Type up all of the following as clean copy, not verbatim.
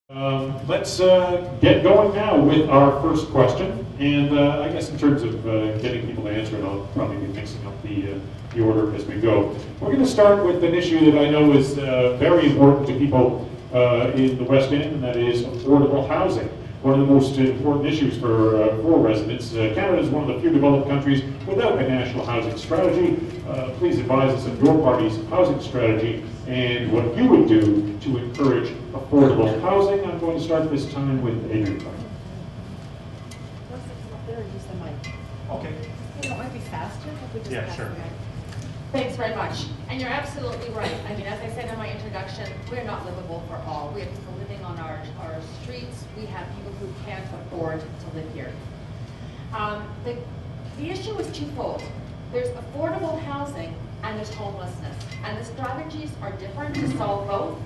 Let's get going now with our first question. And I guess in terms of getting people to answer it, I'll probably be mixing up the order as we go. We're going to start with an issue that I know is very important to people in the West End, and that is affordable housing. One of the most important issues for residents. Canada is one of the few developed countries without a national housing strategy. Please advise us on your party's housing strategy and what you would do to encourage affordable housing. I'm going to start this time with Adrian. Okay. You know, it might be faster if we just Yeah, pass sure. it around. Thanks very much. And you're absolutely right. I mean, as I said in my introduction, we're not livable for all. We have people living on our streets. We have people who can't afford to live here. The issue is twofold. There's affordable housing and there's homelessness. And the strategies are different to solve both.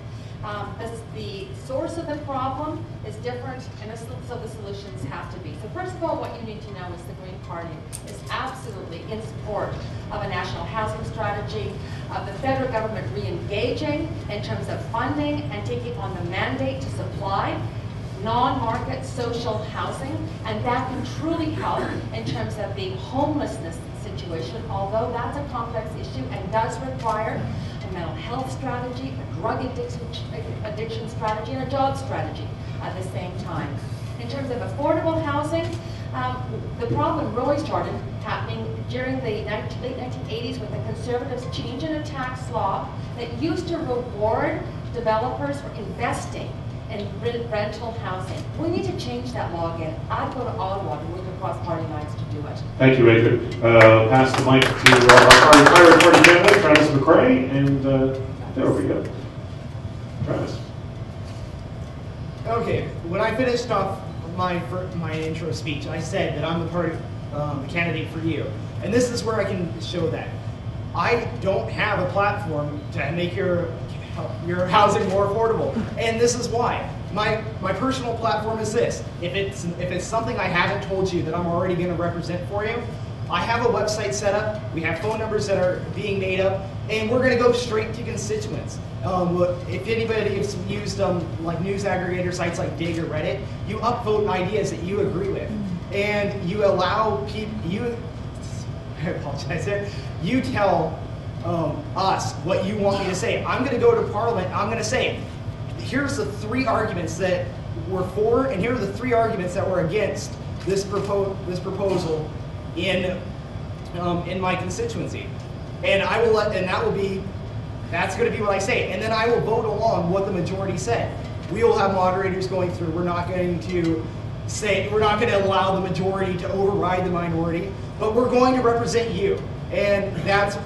The source of the problem is different, and so the solutions have to be. So first of all, what you need to know is the Green Party is absolutely in support of a national housing strategy, of the federal government re-engaging in terms of funding and taking on the mandate to supply non-market social housing, and that can truly help in terms of the homelessness situation, although that's a complex issue and does require a mental health strategy, a drug addiction strategy, and a job strategy at the same time. In terms of affordable housing, the problem really started happening during the late 1980s with the Conservatives' change in a tax law that used to reward developers for investing in rental housing. We need to change that law again. I'd go to Ottawa and work across party lines to do it. Thank you, Adrian. Pass the mic to our Pirate Party candidate, Travis McRae, and there we go. Travis. Okay, when I finished off my intro speech, I said that I'm the candidate for you, and this is where I can show that. I don't have a platform to make your housing more affordable, and this is why. My personal platform is this. If it's something I haven't told you that I'm already going to represent for you, I have a website set up. We have phone numbers that are being made up, and we're going to go straight to constituents. If anybody has used like news aggregator sites like Dig or Reddit, you upvote ideas that you agree with, and you allow people. I apologize. You tell us what you want me to say. I'm going to go to Parliament. I'm going to say, here's the 3 arguments that were for, and here are the 3 arguments that were against this proposal in my constituency. And I will that's going to be what I say. And then I will vote along what the majority said. We will have moderators going through. We're not going to allow the majority to override the minority, but we're going to represent you. And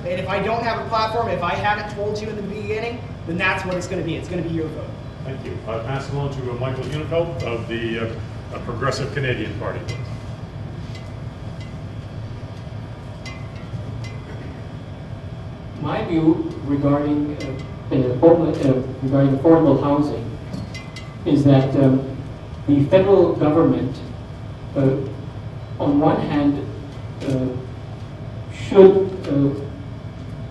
if I don't have a platform, if I haven't told you in the beginning, then that's what it's going to be. It's going to be your vote. Thank you. I pass it on to Michael Unifeld of the Progressive Canadian Party. My view regarding affordable housing is that the federal government, on one hand, should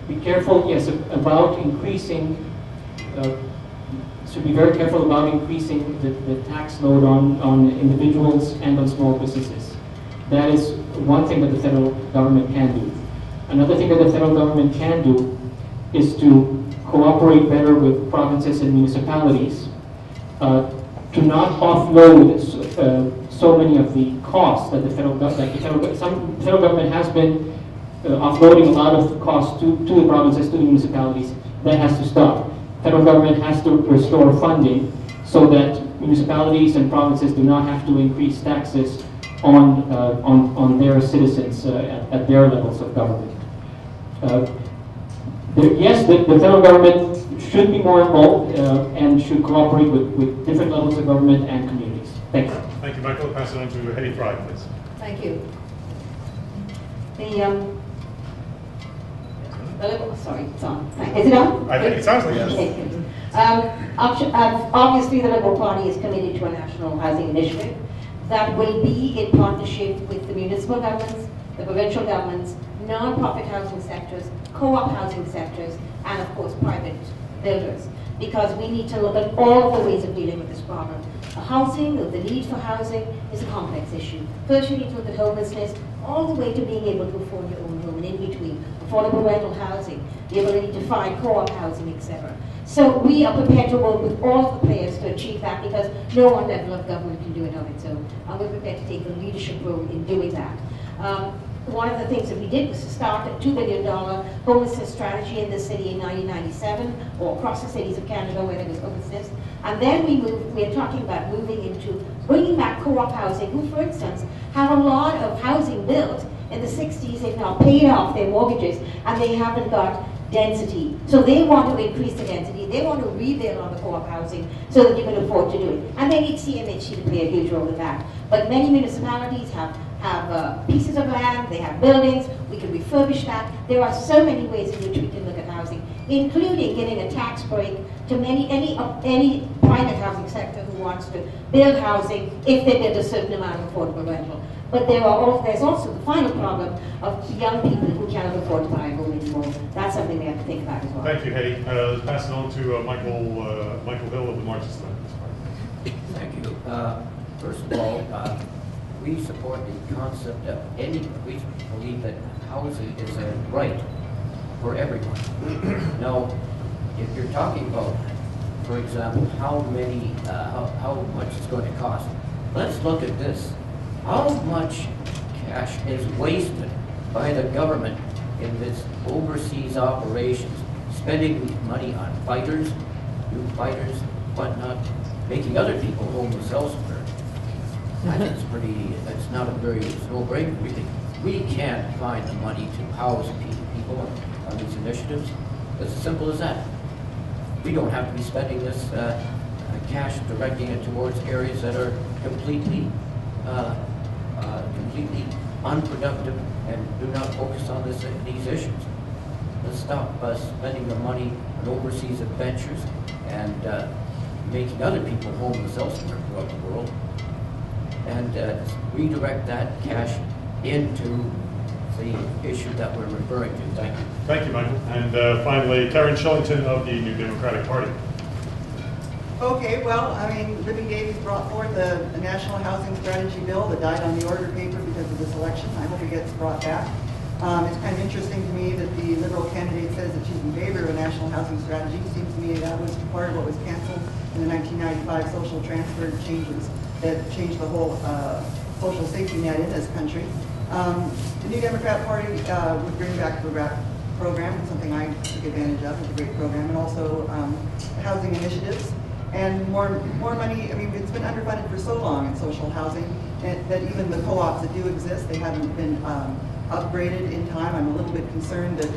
be careful, yes, about increasing. Should be very careful about increasing the tax load on individuals and on small businesses. That is one thing that the federal government can do. Another thing that the federal government can do is to cooperate better with provinces and municipalities to not offload so many of the costs that the federal government has been offloading a lot of costs to the provinces, to the municipalities. That has to stop. Federal government has to restore funding so that municipalities and provinces do not have to increase taxes on their citizens at their levels of government. Yes, the federal government should be more involved and should cooperate with different levels of government and communities. Thank you. Thank you, Michael. I'll pass it on to Hetty Fry, please. Thank you. Sorry, it's on. Is it on? I think it sounds like yes. Obviously, the Liberal Party is committed to a national housing initiative that will be in partnership with the municipal governments, the provincial governments, non-profit housing sectors, co-op housing sectors, and of course private builders. because we need to look at all of the ways of dealing with this problem. Housing, the need for housing, is a complex issue. First, you need to look at homelessness, all the way to being able to afford your own home, and in between, affordable rental housing, the ability to find co-op housing, etc. So we are prepared to work with all of the players to achieve that, because no one level of government can do it on its own, and we're prepared to take a leadership role in doing that. One of the things that we did was to start a $2 billion homelessness strategy in the city in 1997, or across the cities of Canada where there was homelessness. And then we're talking about moving into bringing back co-op housing, who, for instance, have a lot of housing built in the 60s. They've now paid off their mortgages, and they haven't got density. So they want to increase the density. They want to rebuild on the co-op housing so that you can afford to do it. And they need CMHC to play a huge role in that. But many municipalities have pieces of land, they have buildings, we can refurbish that. There are so many ways in which we can look at housing, including giving a tax break to any private housing sector who wants to build housing if they build a certain amount of affordable rental. But there's also the final problem of young people who cannot afford to buy a home anymore. That's something we have to think about as well. Thank you, Hetty. Let's pass it on to Michael Hill of the Marxist Left. Thank you. First of all, we support the concept of we believe that housing is a right for everyone. Now, if you're talking about, for example, how much it's going to cost, let's look at this. How much cash is wasted by the government in this overseas operations, spending money on fighters, new fighters, whatnot, making other people homeless elsewhere? I think it's not a very no-brainer, really. We can't find the money to house people on these initiatives. It's as simple as that. We don't have to be spending this cash, directing it towards areas that are completely unproductive and do not focus on these issues. Let's stop spending the money on overseas adventures and making other people homeless elsewhere throughout the world, and redirect that cash into the issue that we're referring to. Thank you. Thank you, Michael. And finally, Karen Shillington of the New Democratic Party. Okay, well, I mean, Libby Davies brought forth a national housing strategy bill that died on the order paper because of this election. I hope it gets brought back. It's kind of interesting to me that the Liberal candidate says that she's in favor of a national housing strategy. It seems to me that was part of what was canceled in the 1995 social transfer changes that changed the whole social safety net in this country. The New Democrat Party would bring back the WERA program, something I took advantage of. It's a great program, and also housing initiatives. And more money. I mean, it's been underfunded for so long in social housing that even the co-ops that do exist, they haven't been upgraded in time. I'm a little bit concerned that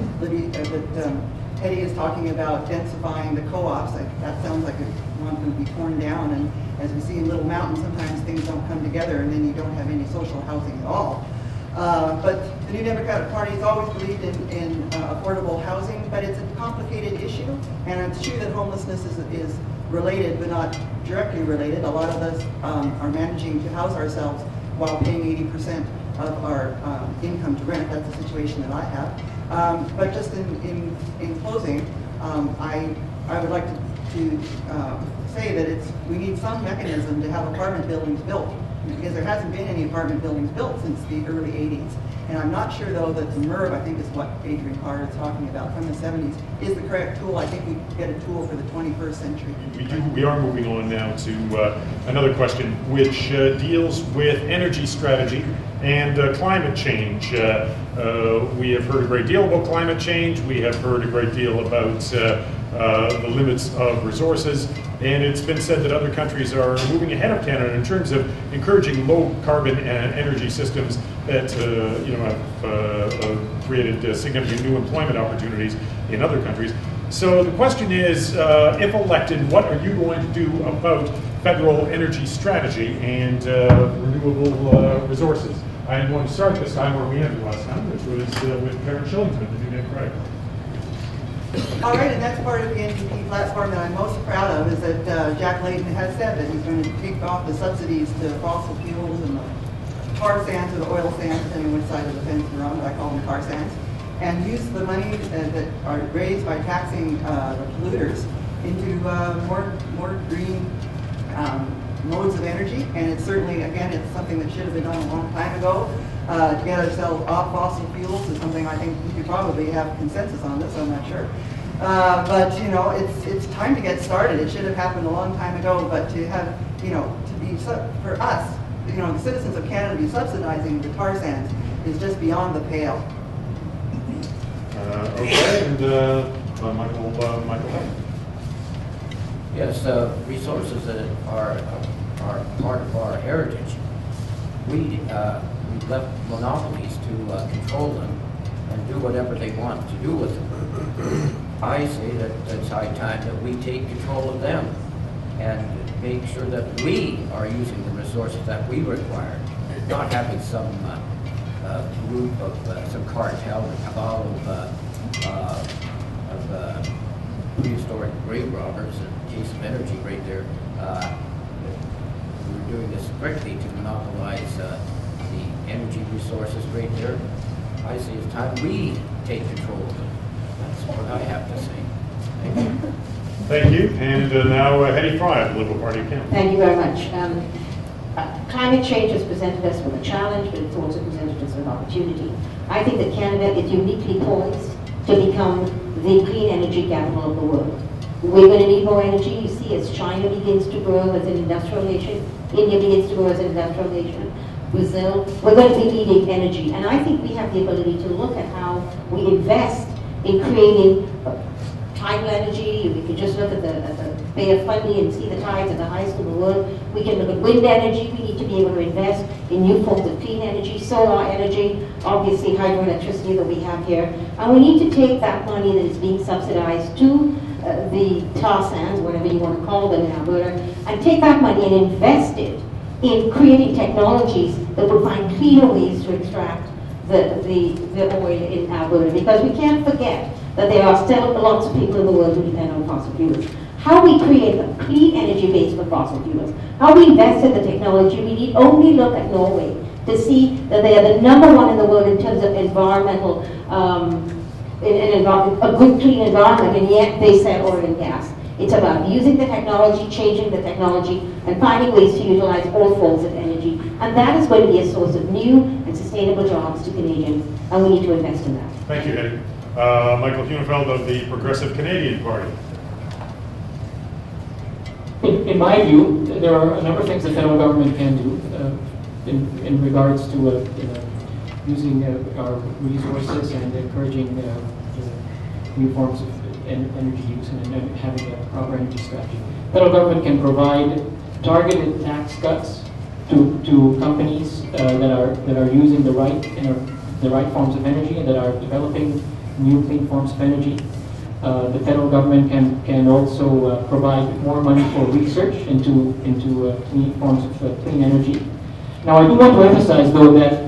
Hetty is talking about densifying the co-ops. That sounds like one going to be torn down. And as we see in Little Mountain, sometimes things don't come together, and then you don't have any social housing at all. But the New Democratic Party has always believed in affordable housing, but it's a complicated issue, and it's true that homelessness is related, but not directly related. A lot of us are managing to house ourselves while paying 80% of our income to rent. That's the situation that I have. But just in closing, I would like to say that we need some mechanism to have apartment buildings built, because there hasn't been any apartment buildings built since the early 80s. And I'm not sure, though, that the MERV, I think is what Adrian Carter is talking about, from the 70s, is the correct tool. I think we get a tool for the 21st century. We are moving on now to another question, which deals with energy strategy and climate change. We have heard a great deal about climate change. We have heard a great deal about the limits of resources. And it's been said that other countries are moving ahead of Canada in terms of encouraging low-carbon energy systems that have created significant new employment opportunities in other countries. So the question is, if elected, what are you going to do about federal energy strategy and renewable resources? I am going to start this time where we ended last time, which was with Karen Shillington of the New Democratic. All right, and that's part of the NDP platform that I'm most proud of, is that Jack Layton has said that he's going to take off the subsidies to fossil fuels and the tar sands or the oil sands, depending on which side of the fence you're on, but I call them tar sands, and use the money that are raised by taxing the polluters into more green modes of energy, and it's certainly, again, it's something that should have been done a long time ago. To get ourselves off fossil fuels is something I think we could probably have consensus on this, I'm not sure. But, you know, it's time to get started. It should have happened a long time ago, but to have, you know, for us, you know, the citizens of Canada to be subsidizing the tar sands is just beyond the pale. Okay, and Michael. Yes, resources that are part of our heritage. We've left monopolies to control them and do whatever they want to do with them. I say that it's high time that we take control of them and make sure that we are using the resources that we require, not having some group of some cartel or cabal of prehistoric grave robbers, in case of energy right there. We're doing this strictly to monopolize the energy resources right there. I say it's time we take control of them. That's what I have to say. Thank you. Thank you. And now Hetty Fry of the Liberal Party of Canada. Thank you very much. Climate change has presented us with a challenge, but it's also presented us with an opportunity. I think that Canada is uniquely poised to become the clean energy capital of the world. We're going to need more energy. You see, as China begins to grow as an industrial nation, India begins to grow as an industrial nation, Brazil, we're going to be needing energy. And I think we have the ability to look at how we invest in creating tidal energy. We can just look at the Bay of Fundy and see the tides at the highest in the world. We can look at wind energy. We need to be able to invest in new forms of clean energy, solar energy, obviously hydroelectricity that we have here. And we need to take that money that is being subsidized to the tar sands, whatever you want to call them in Alberta, and take that money and invest it in creating technologies that will find cleaner ways to extract the oil in Alberta. Because we can't forget that there are still lots of people in the world who depend on fossil fuels. How we create a clean energy base for fossil fuels, how we invest in the technology, we need only look at Norway to see that they are the #1 in the world in terms of environmental, a good clean environment, and yet they sell oil and gas. It's about using the technology, changing the technology, and finding ways to utilize all forms of energy. And that is going to be a source of new and sustainable jobs to Canadians, and we need to invest in that. Thank you, Hetty. Michael Hunefeld of the Progressive Canadian Party. In my view, there are a number of things the federal government can do in regards to using our resources and encouraging new forms of energy use and having a proper energy strategy. Federal government can provide targeted tax cuts to companies that are using the right forms of energy and that are developing new clean forms of energy. The federal government can also provide more money for research into clean forms of clean energy. Now, I do want to emphasize, though, that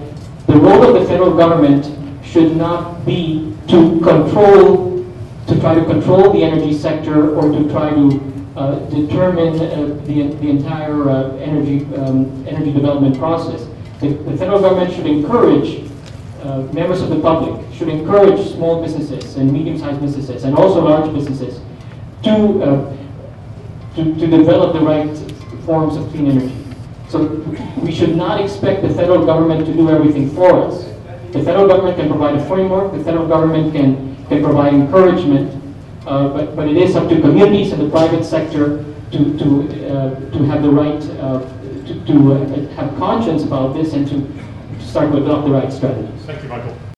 the role of the federal government should not be to try to control the energy sector or to try to determine the entire energy development process. The federal government should encourage members of the public, should encourage small businesses and medium-sized businesses and also large businesses to develop the right forms of clean energy. So we should not expect the federal government to do everything for us. The federal government can provide a framework, the federal government can provide encouragement, but it is up to communities and the private sector to have the right, to have conscience about this and to start to adopt the right strategies. Thank you, Michael.